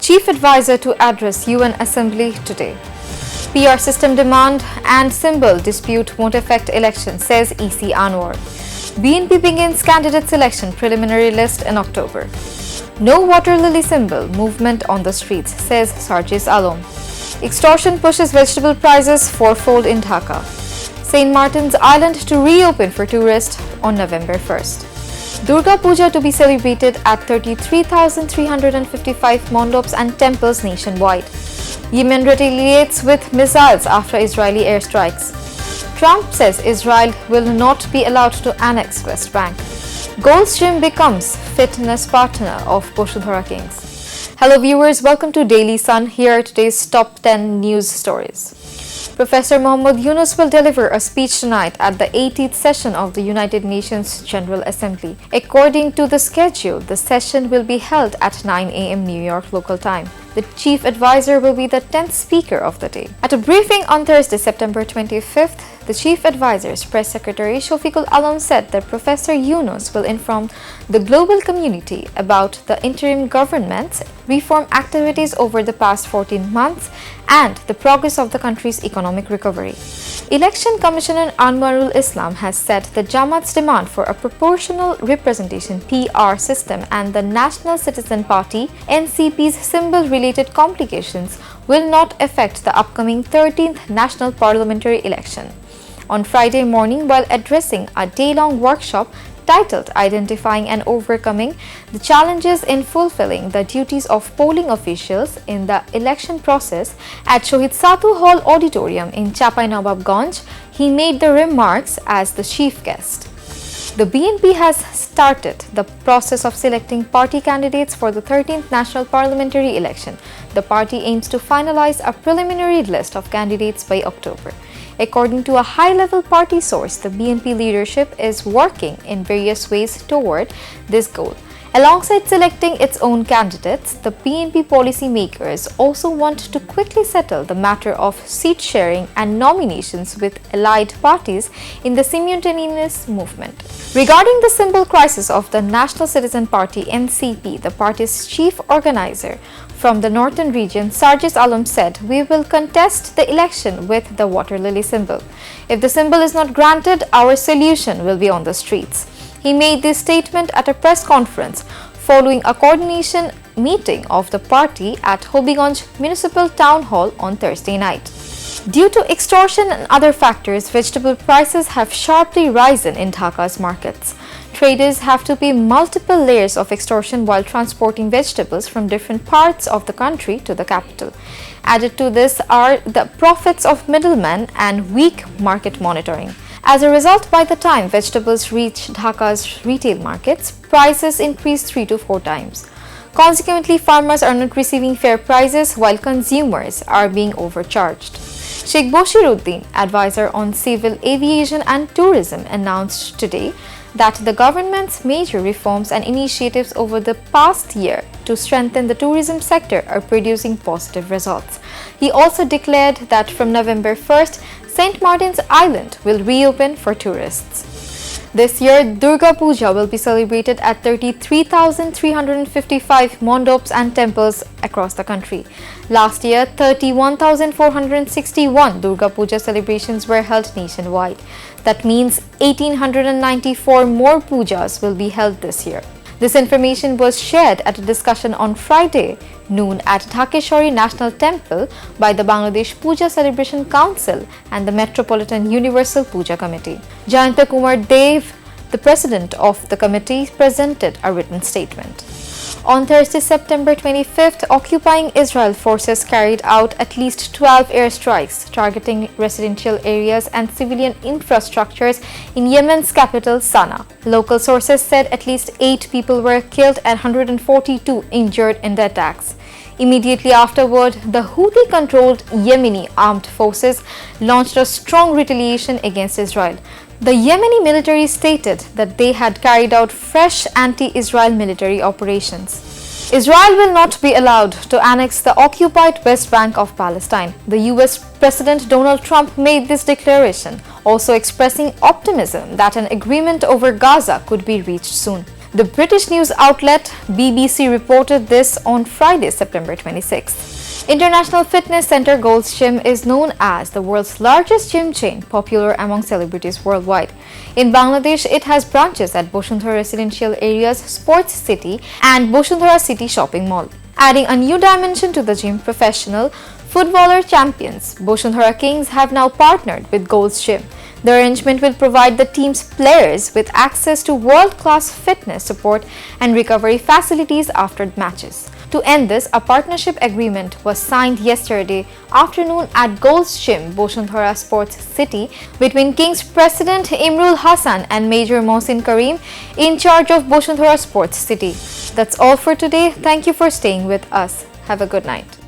Chief Advisor to address UN Assembly today. PR system demand and symbol dispute won't affect election, says EC Anwar. BNP begins candidate selection preliminary list in October. No water lily symbol movement on the streets, says Sarjis Alam. Extortion pushes vegetable prices fourfold in Dhaka. St. Martin's Island to reopen for tourists on November 1st. Durga Puja to be celebrated at 33,355 mondops and temples nationwide. Yemen retaliates with missiles after Israeli airstrikes. Trump says Israel will not be allowed to annex West Bank. Gold's Gym becomes fitness partner of Bashundhara Kings. Hello viewers, welcome to Daily Sun. Here are today's top 10 news stories. Professor Mohammad Yunus will deliver a speech tonight at the 80th session of the United Nations General Assembly. According to the schedule, the session will be held at 9 a.m. New York local time. The chief advisor will be the 10th speaker of the day. At a briefing on Thursday, September 25th, the chief advisor's press secretary Shafiqul Alam said that Professor Yunus will inform the global community about the interim government's reform activities over the past 14 months and the progress of the country's economic recovery. Election Commissioner Anwarul Islam has said the Jamaat's demand for a proportional representation PR system and the National Citizen Party NCP's symbol-related complications will not affect the upcoming 13th national parliamentary election. On Friday morning, while addressing a day-long workshop titled Identifying and Overcoming the Challenges in Fulfilling the Duties of Polling Officials in the Election Process at Shohid Satu Hall Auditorium in Chapai Nawabganj, he made the remarks as the chief guest. The BNP has started the process of selecting party candidates for the 13th National Parliamentary Election. The party aims to finalize a preliminary list of candidates by October. According to a high-level party source, the BNP leadership is working in various ways toward this goal. Alongside selecting its own candidates, the BNP policymakers also want to quickly settle the matter of seat sharing and nominations with allied parties in the simultaneous movement. Regarding the symbol crisis of the National Citizen Party NCP, the party's chief organizer from the northern region, Sarjis Alam, said, "We will contest the election with the water lily symbol. If the symbol is not granted, our solution will be on the streets." He made this statement at a press conference following a coordination meeting of the party at Hobiganj Municipal Town Hall on Thursday night. Due to extortion and other factors, vegetable prices have sharply risen in Dhaka's markets. Traders have to pay multiple layers of extortion while transporting vegetables from different parts of the country to the capital. Added to this are the profits of middlemen and weak market monitoring. As a result, by the time vegetables reach Dhaka's retail markets, prices increase 3 to 4 times. Consequently, farmers are not receiving fair prices while consumers are being overcharged. Sheikh Boshiruddin, advisor on civil aviation and tourism, announced today that the government's major reforms and initiatives over the past year to strengthen the tourism sector are producing positive results. He also declared that from November 1st, St. Martin's Island will reopen for tourists. This year, Durga Puja will be celebrated at 33,355 mondops and temples across the country. Last year, 31,461 Durga Puja celebrations were held nationwide. That means 1,894 more pujas will be held this year. This information was shared at a discussion on Friday noon at Dhakeshwari National Temple by the Bangladesh Puja Celebration Council and the Metropolitan Universal Puja Committee. Jayanta Kumar Dev, the president of the committee, presented a written statement. On Thursday, September 25th, occupying Israel forces carried out at least 12 airstrikes targeting residential areas and civilian infrastructures in Yemen's capital, Sana'a. Local sources said at least 8 people were killed and 142 injured in the attacks. Immediately afterward, the Houthi-controlled Yemeni armed forces launched a strong retaliation against Israel. The Yemeni military stated that they had carried out fresh anti-Israel military operations. Israel will not be allowed to annex the occupied West Bank of Palestine. The US President Donald Trump made this declaration, also expressing optimism that an agreement over Gaza could be reached soon. The British news outlet BBC reported this on Friday, September 26. International Fitness Center Gold's Gym is known as the world's largest gym chain, popular among celebrities worldwide. In Bangladesh, it has branches at Bashundhara residential areas, Sports City and Bashundhara City Shopping Mall. Adding a new dimension to the gym, professional footballer champions Bashundhara Kings have now partnered with Gold's Gym. The arrangement will provide the team's players with access to world-class fitness support and recovery facilities after matches. To end this, a partnership agreement was signed yesterday afternoon at Gold's Gym, Bashundhara Sports City, between Kings President Imrul Hassan and Major Mohsin Karim, in charge of Bashundhara Sports City. That's all for today. Thank you for staying with us. Have a good night.